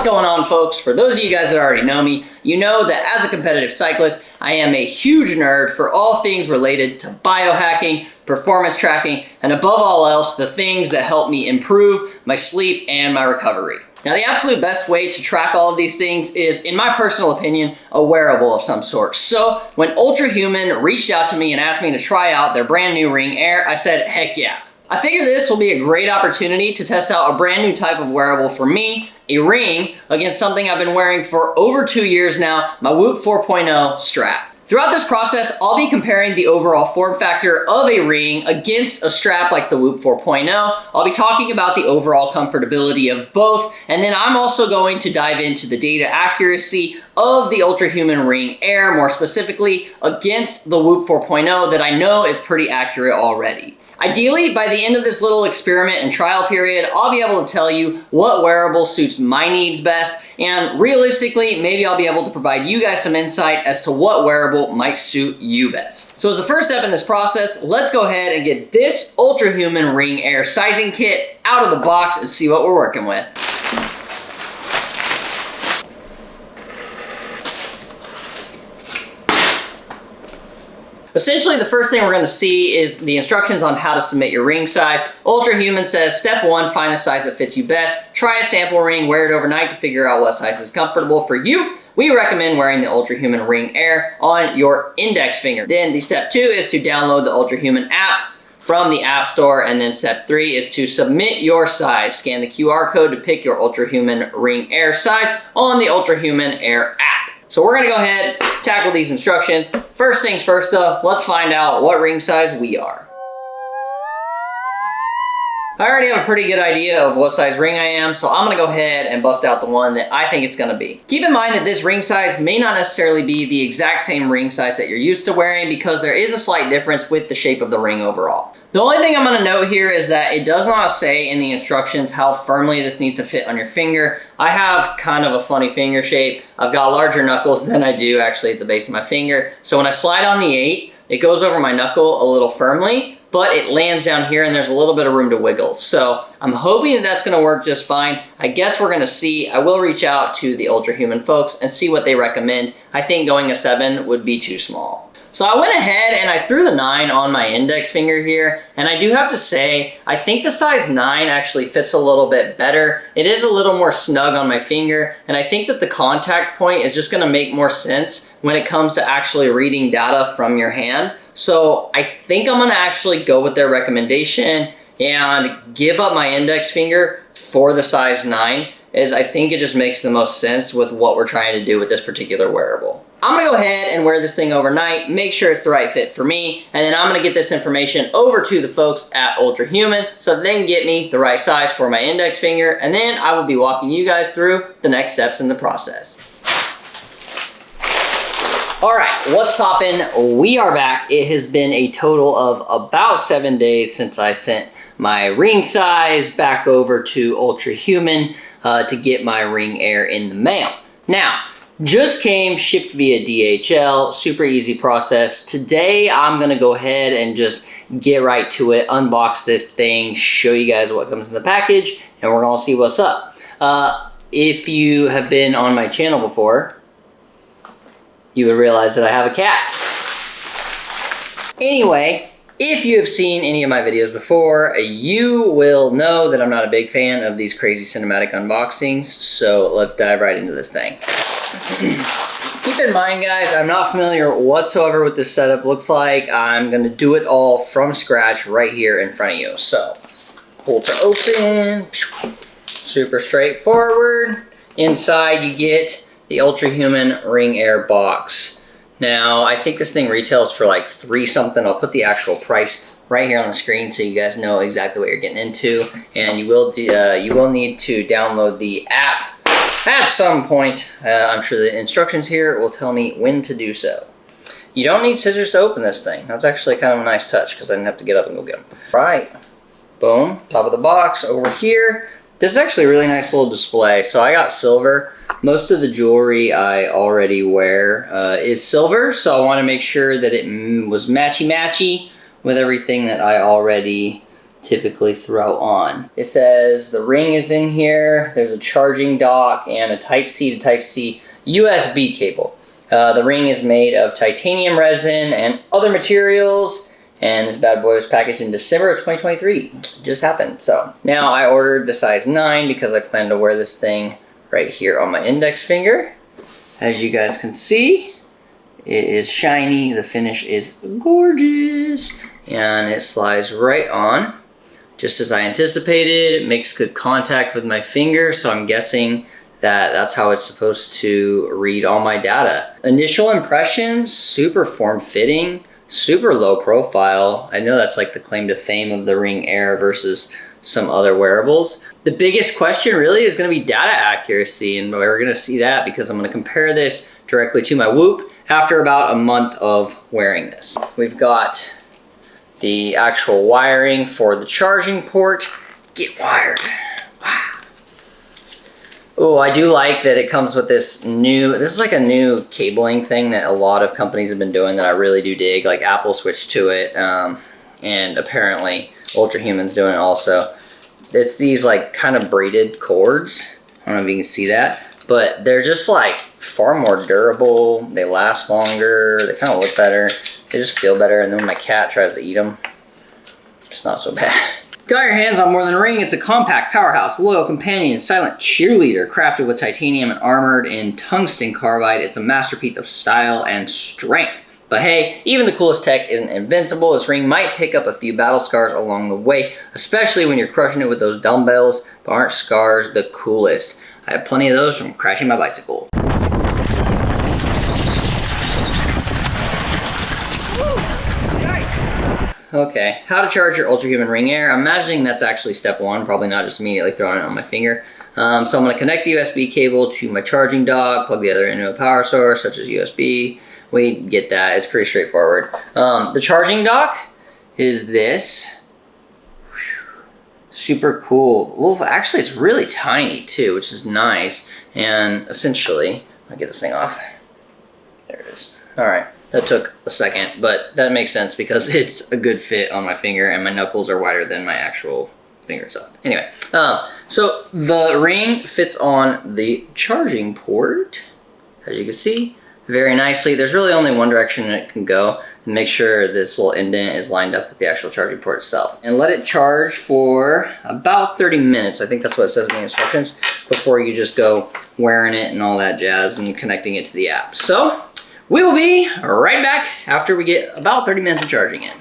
What's going on, folks? For those of you guys that already know me, you know that as a competitive cyclist, I am a huge nerd for all things related to biohacking, performance tracking, and above all else, the things that help me improve my sleep and my recovery. Now, the absolute best way to track all of these things is, in my personal opinion, a wearable of some sort. So when ULTRAHUMAN reached out to me and asked me to try out their brand new Ring Air, I said, heck yeah. I figure this will be a great opportunity to test out a brand new type of wearable for me, a ring, against something I've been wearing for over 2 years now, my Whoop 4.0 strap. Throughout this process, I'll be comparing the overall form factor of a ring against a strap like the Whoop 4.0. I'll be talking about the overall comfortability of both, and then I'm also going to dive into the data accuracy of the ULTRAHUMAN Ring Air, more specifically against the Whoop 4.0 that I know is pretty accurate already. Ideally, by the end of this little experiment and trial period, I'll be able to tell you what wearable suits my needs best, and realistically, maybe I'll be able to provide you guys some insight as to what wearable might suit you best. So as the first step in this process, let's go ahead and get this ULTRAHUMAN Ring Air sizing kit out of the box and see what we're working with. Essentially, the first thing we're going to see is the instructions on how to submit your ring size. ULTRAHUMAN says, step 1, find the size that fits you best. Try a sample ring, wear it overnight to figure out what size is comfortable for you. We recommend wearing the ULTRAHUMAN Ring Air on your index finger. Then the step 2 is to download the ULTRAHUMAN app from the App Store, and then step 3 is to submit your size. Scan the QR code to pick your ULTRAHUMAN Ring Air size on the ULTRAHUMAN Air app. So we're gonna go ahead, tackle these instructions. First things first though, let's find out what ring size we are. I already have a pretty good idea of what size ring I am, so I'm gonna go ahead and bust out the one that I think it's gonna be. Keep in mind that this ring size may not necessarily be the exact same ring size that you're used to wearing, because there is a slight difference with the shape of the ring overall. The only thing I'm gonna note here is that it does not say in the instructions how firmly this needs to fit on your finger. I have kind of a funny finger shape. I've got larger knuckles than I do actually at the base of my finger. So when I slide on the 8, it goes over my knuckle a little firmly, but it lands down here and there's a little bit of room to wiggle. So I'm hoping that that's gonna work just fine. I guess we're gonna see. I will reach out to the ULTRAHUMAN folks and see what they recommend. I think going a 7 would be too small. So I went ahead and I threw the 9 on my index finger here, and I do have to say, I think the size 9 actually fits a little bit better. It is a little more snug on my finger, and I think that the contact point is just gonna make more sense when it comes to actually reading data from your hand. So I think I'm gonna actually go with their recommendation and give up my index finger for the size 9, as I think it just makes the most sense with what we're trying to do with this particular wearable. I'm gonna go ahead and wear this thing overnight, make sure it's the right fit for me, and then I'm gonna get this information over to the folks at ULTRAHUMAN so that they can get me the right size for my index finger, and then I will be walking you guys through the next steps in the process. All right, what's poppin'? We are back. It has been a total of about 7 days since I sent my ring size back over to ULTRAHUMAN to get my Ring Air in the mail. Now, just came shipped via DHL, super easy process. Today, I'm gonna go ahead and just get right to it, unbox this thing, show you guys what comes in the package, and we're gonna see what's up. If you have been on my channel before, you would realize that I have a cat. Anyway, if you have seen any of my videos before, you will know that I'm not a big fan of these crazy cinematic unboxings, so let's dive right into this thing. Keep in mind, guys, I'm not familiar whatsoever with this setup looks like. I'm gonna do it all from scratch right here in front of you. So, pull to open, super straightforward. Inside you get the ULTRAHUMAN Ring Air box. Now, I think this thing retails for like $3 something. I'll put the actual price right here on the screen so you guys know exactly what you're getting into. And you will need to download the app at some point. I'm sure the instructions here will tell me when to do so. You don't need scissors to open this thing. That's actually kind of a nice touch because I didn't have to get up and go get them. Right, boom, top of the box over here. This is actually a really nice little display. So I got silver. Most of the jewelry I already wear is silver, so I want to make sure that it was matchy-matchy with everything that I already typically throw on. It says the ring is in here. There's a charging dock and a Type-C to Type-C USB cable. The ring is made of titanium resin and other materials, and this bad boy was packaged in December of 2023. Just happened. So now I ordered the size 9 because I plan to wear this thing right here on my index finger. As you guys can see, it is shiny. The finish is gorgeous, and it slides right on just as I anticipated. It makes good contact with my finger, so I'm guessing that's how it's supposed to read all my data. Initial impressions, super form-fitting, super low profile. I know that's like the claim to fame of the Ring Air versus some other wearables. The biggest question really is gonna be data accuracy, and we're gonna see that because I'm gonna compare this directly to my Whoop after about a month of wearing this. We've got the actual wiring for the charging port. Get wired. Wow. Oh, I do like that it comes with this is like a new cabling thing that a lot of companies have been doing that I really do dig. Like Apple switched to it, and apparently ULTRAHUMAN's doing it also. It's these like kind of braided cords. I don't know if you can see that, but they're just like far more durable. They last longer. They kind of look better. They just feel better. And then when my cat tries to eat them, it's not so bad. Got your hands on more than a ring. It's a compact powerhouse, loyal companion, silent cheerleader, crafted with titanium and armored in tungsten carbide. It's a masterpiece of style and strength. But hey, even the coolest tech isn't invincible. This ring might pick up a few battle scars along the way, especially when you're crushing it with those dumbbells, but aren't scars the coolest? I have plenty of those from crashing my bicycle. Okay, how to charge your ULTRAHUMAN Ring Air. I'm imagining that's actually step 1, probably not just immediately throwing it on my finger. So I'm gonna connect the USB cable to my charging dock, plug the other into a power source, such as USB. We get that, it's pretty straightforward. The charging dock is this. Super cool. Well, actually it's really tiny too, which is nice. And essentially, I'll get this thing off. There it is. All right. That took a second, but that makes sense because it's a good fit on my finger and my knuckles are wider than my actual finger itself. Anyway, so the ring fits on the charging port, as you can see, very nicely. There's really only one direction it can go, and make sure this little indent is lined up with the actual charging port itself. And let it charge for about 30 minutes. I think that's what it says in the instructions, before you just go wearing it and all that jazz and connecting it to the app. So we will be right back after we get about 30 minutes of charging in.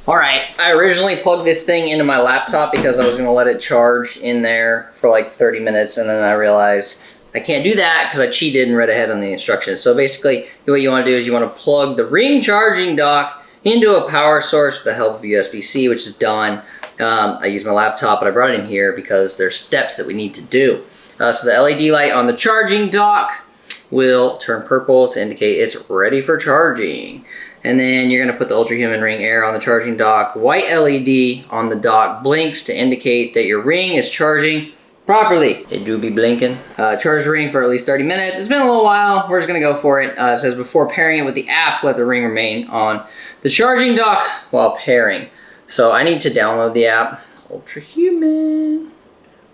All right, I originally plugged this thing into my laptop because I was gonna let it charge in there for like 30 minutes, and then I realized I can't do that because I cheated and read ahead on the instructions. So basically, what you wanna do is you wanna plug the ring charging dock into a power source with the help of USB-C, which is done. I used my laptop, but I brought it in here because there's steps that we need to do. So the LED light on the charging dock will turn purple to indicate it's ready for charging. And then you're gonna put the ULTRAHUMAN Ring Air on the charging dock. White LED on the dock blinks to indicate that your ring is charging properly. It do be blinking. Charge the ring for at least 30 minutes. It's been a little while. We're just gonna go for it. It says before pairing it with the app, let the ring remain on the charging dock while pairing. So I need to download the app. ULTRAHUMAN.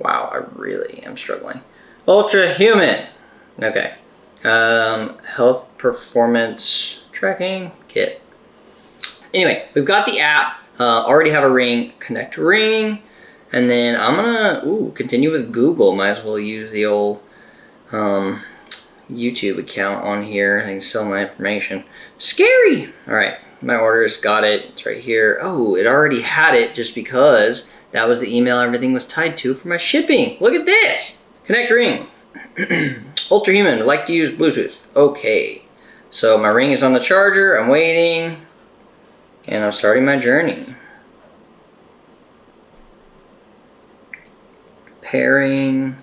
Wow, I really am struggling. ULTRAHUMAN. Okay. Health performance tracking kit. Anyway, we've got the app, already have a ring, connect ring, and then I'm gonna continue with Google. Might as well use the old YouTube account on here. I can sell my information. Scary. All right, my orders, got it. It's right here. Oh, it already had it just because that was the email everything was tied to for my shipping. Look at this. Connect ring. ULTRAHUMAN would like to use Bluetooth. Okay, so my ring is on the charger. I'm waiting, and I'm starting my journey. Pairing,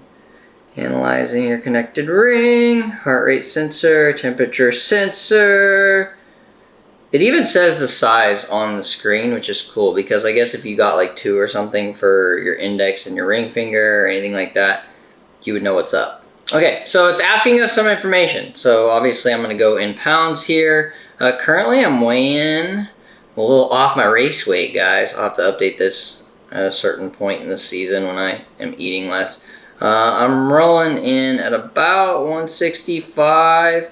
analyzing your connected ring, heart rate sensor, temperature sensor. It even says the size on the screen, which is cool because I guess if you got like 2 or something for your index and your ring finger or anything like that, you would know what's up. Okay, so it's asking us some information. So obviously I'm gonna go in pounds here. Currently I'm weighing a little off my race weight, guys. I'll have to update this at a certain point in the season when I am eating less. I'm rolling in at about 165,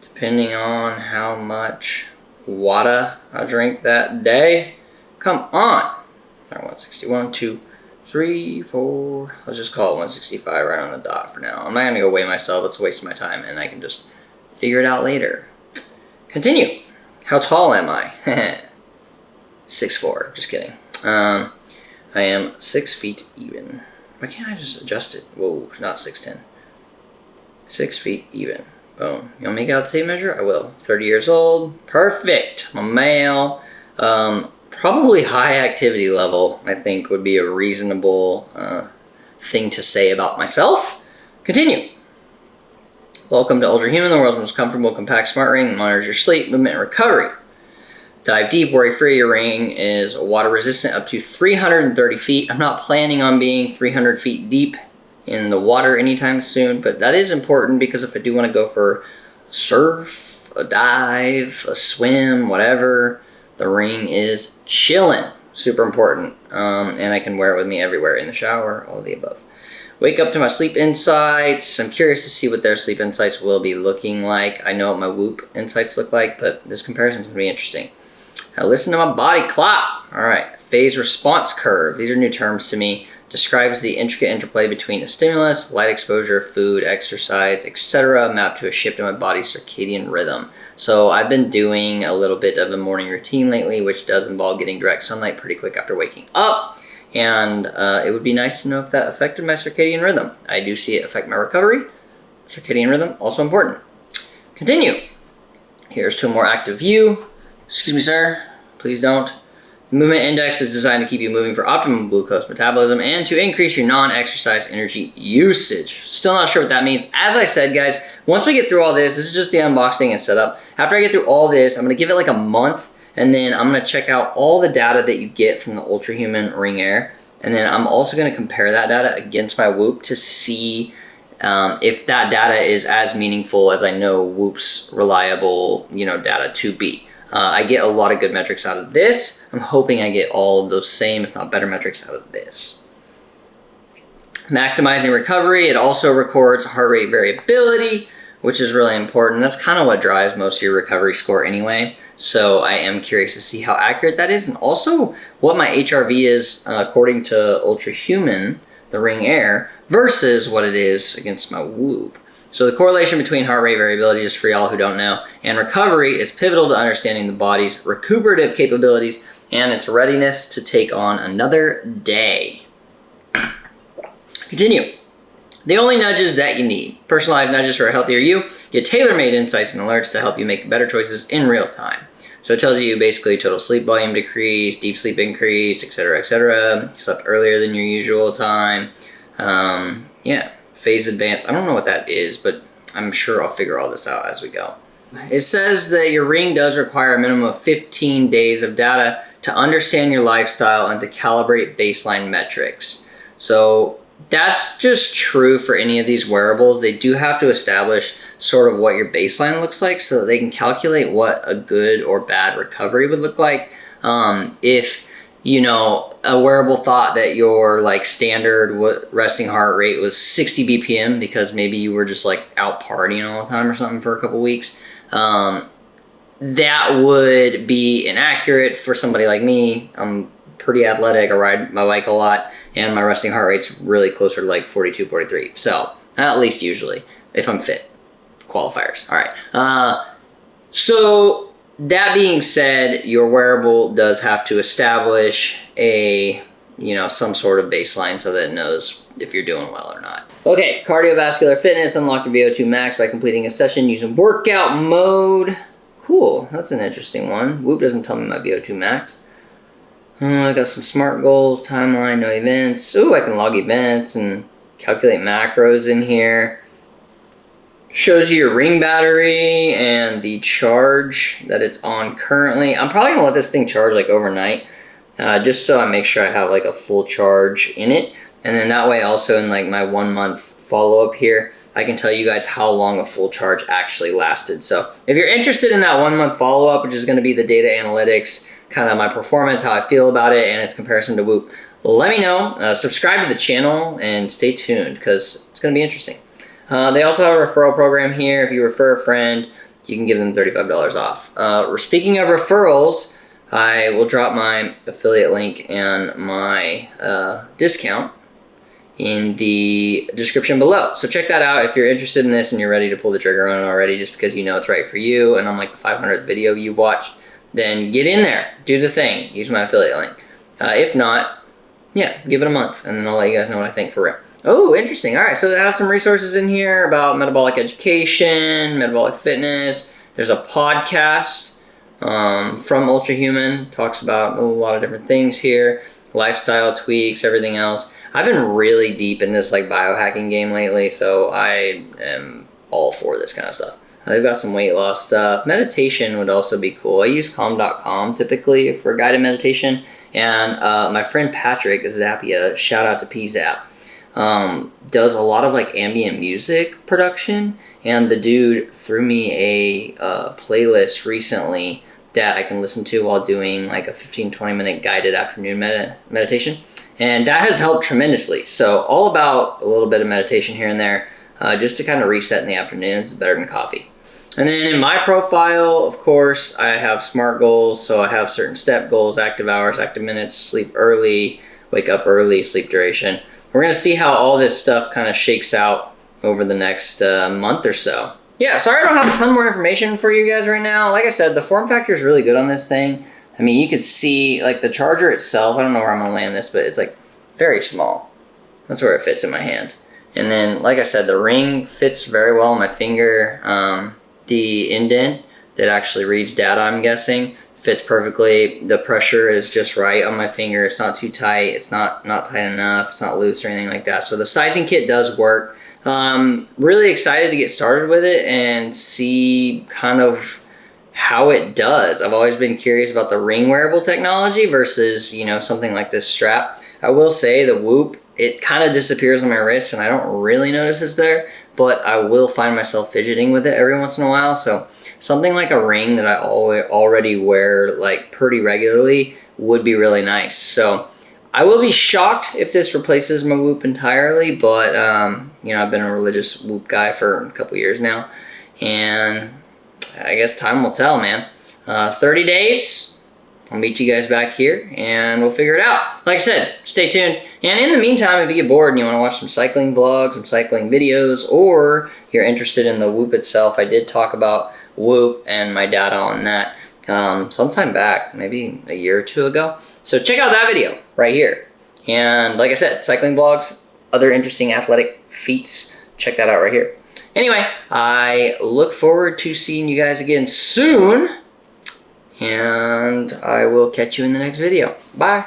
depending on how much water I drink that day. Come on. All right, 161, 2, 3, 4. Let's just call it 165 right on the dot for now. I'm not gonna go weigh myself. It's a waste of my time, and I can just figure it out later. Continue. How tall am I? 6'4". Just kidding. I am 6 feet even. Why can't I just adjust it? Whoa, not 6'10". 6 feet even. Boom. You want to make it out the tape measure? I will. 30 years old. Perfect. I'm a male. Probably high activity level, I think, would be a reasonable thing to say about myself. Continue. Welcome to ULTRAHUMAN, the world's most comfortable, compact smart ring that monitors your sleep, movement, and recovery. Dive deep, worry free. Your ring is water resistant up to 330 feet. I'm not planning on being 300 feet deep in the water anytime soon, but that is important because if I do want to go for a surf, a dive, a swim, whatever, the ring is chillin'. Super important. And I can wear it with me everywhere, in the shower, all of the above. Wake up to my sleep insights. I'm curious to see what their sleep insights will be looking like. I know what my Whoop insights look like, but this comparison is going to be interesting. Now listen to my body clock. All right, phase response curve. These are new terms to me. Describes the intricate interplay between a stimulus, light exposure, food, exercise, etc. mapped to a shift in my body's circadian rhythm. So I've been doing a little bit of a morning routine lately, which does involve getting direct sunlight pretty quick after waking up. And it would be nice to know if that affected my circadian rhythm. I do see it affect my recovery. Circadian rhythm, also important. Continue. Here's to a more active view. Excuse me, sir. Please don't. The movement index is designed to keep you moving for optimum glucose metabolism and to increase your non-exercise energy usage. Still not sure what that means. As I said, guys, once we get through all this is just the unboxing and setup. After I get through all this, I'm going to give it like a month, and then I'm going to check out all the data that you get from the ULTRAHUMAN Ring Air. And then I'm also going to compare that data against my Whoop to see if that data is as meaningful as I know Whoop's reliable, data to be. I get a lot of good metrics out of this. I'm hoping I get all of those same, if not better metrics out of this. Maximizing recovery. It also records heart rate variability, which is really important. That's kind of what drives most of your recovery score anyway. So I am curious to see how accurate that is, and also what my HRV is according to ULTRAHUMAN, the Ring Air, versus what it is against my Whoop. So the correlation between heart rate variability, just for y'all who don't know, and recovery is pivotal to understanding the body's recuperative capabilities and its readiness to take on another day. Continue. The only nudges that you need. Personalized nudges for a healthier you. Get tailor-made insights and alerts to help you make better choices in real time. So it tells you basically total sleep volume decrease, deep sleep increase, etc., etc. Slept earlier than your usual time. Yeah. Phase advance. I don't know what that is, but I'm sure I'll figure all this out as we go. It says that your ring does require a minimum of 15 days of data to understand your lifestyle and to calibrate baseline metrics. So that's just true for any of these wearables. They do have to establish sort of what your baseline looks like so that they can calculate what a good or bad recovery would look like. If a wearable thought that your standard resting heart rate was 60 BPM because maybe you were just out partying all the time or something for a couple weeks, that would be inaccurate for somebody like me. I'm pretty athletic. I ride my bike a lot, and my resting heart rate's really closer to 42, 43. So at least usually, if I'm fit. Qualifiers. All right. So that being said, your wearable does have to establish some sort of baseline so that it knows if you're doing well or not. Okay, cardiovascular fitness. Unlock your VO2 max by completing a session using workout mode. Cool, that's an interesting one. Whoop doesn't tell me my VO2 max. I got some SMART goals, timeline, no events. Ooh, I can log events and calculate macros in here. Shows you your ring battery and the charge that it's on currently. I'm probably gonna let this thing charge overnight, just so I make sure I have a full charge in it. And then that way also in my 1 month follow-up here, I can tell you guys how long a full charge actually lasted. So if you're interested in that 1 month follow-up, which is gonna be the data analytics, kind of my performance, how I feel about it, and its comparison to Whoop, let me know. Subscribe to the channel and stay tuned because it's going to be interesting. They also have a referral program here. If you refer a friend, you can give them $35 off. Speaking of referrals, I will drop my affiliate link and my discount in the description below. So check that out if you're interested in this and you're ready to pull the trigger on it already just because you know it's right for you and I'm like the 500th video you watched, then get in there, do the thing, use my affiliate link. If not, yeah, give it a month and then I'll let you guys know what I think for real. Oh, interesting. All right, so it has some resources in here about metabolic education, metabolic fitness. There's a podcast from ULTRAHUMAN, talks about a lot of different things here, lifestyle tweaks, everything else. I've been really deep in this like biohacking game lately, so I am all for this kind of stuff. They've got some weight loss stuff. Meditation would also be cool. I use calm.com typically for guided meditation, and my friend Patrick Zappia, shout out to PZap, does a lot of like ambient music production, and the dude threw me a playlist recently that I can listen to while doing like a 15-20 minute guided afternoon meditation, and that has helped tremendously. So all about a little bit of meditation here and there, just to kind of reset in the afternoons. It's better than coffee. And then in my profile, of course, I have SMART goals, so I have certain step goals: active hours, active minutes, sleep early, wake up early, sleep duration. We're going to see how all this stuff kind of shakes out over the next month or so. Yeah, sorry I don't have a ton more information for you guys right now. Like I said, the form factor is really good on this thing. I mean, you could see, like, the charger itself, I don't know where I'm going to land this, but it's, like, very small. That's where it fits in my hand. And then, like I said, the ring fits very well on my finger. The indent that actually reads data, I'm guessing, fits perfectly. The pressure is just right on my finger. It's not too tight. It's not tight enough. It's not loose or anything like that. So the sizing kit does work. Really excited to get started with it and see kind of how it does. I've always been curious about the ring wearable technology versus, you know, something like this strap. I will say the Whoop, it kind of disappears on my wrist and I don't really notice it's there, but I will find myself fidgeting with it every once in a while. So something like a ring that I already wear like pretty regularly would be really nice. So I will be shocked if this replaces my Whoop entirely, but you know, I've been a religious Whoop guy for a couple years now, and I guess time will tell, man. 30 days, I'll meet you guys back here and we'll figure it out. Like I said, stay tuned. And in the meantime, if you get bored and you want to watch some cycling vlogs, some cycling videos, or you're interested in the Whoop itself, I did talk about Whoop and my data on that sometime back, maybe a year or two ago. So check out that video right here. And like I said, cycling vlogs, other interesting athletic feats, check that out right here. Anyway, I look forward to seeing you guys again soon, and I will catch you in the next video. Bye.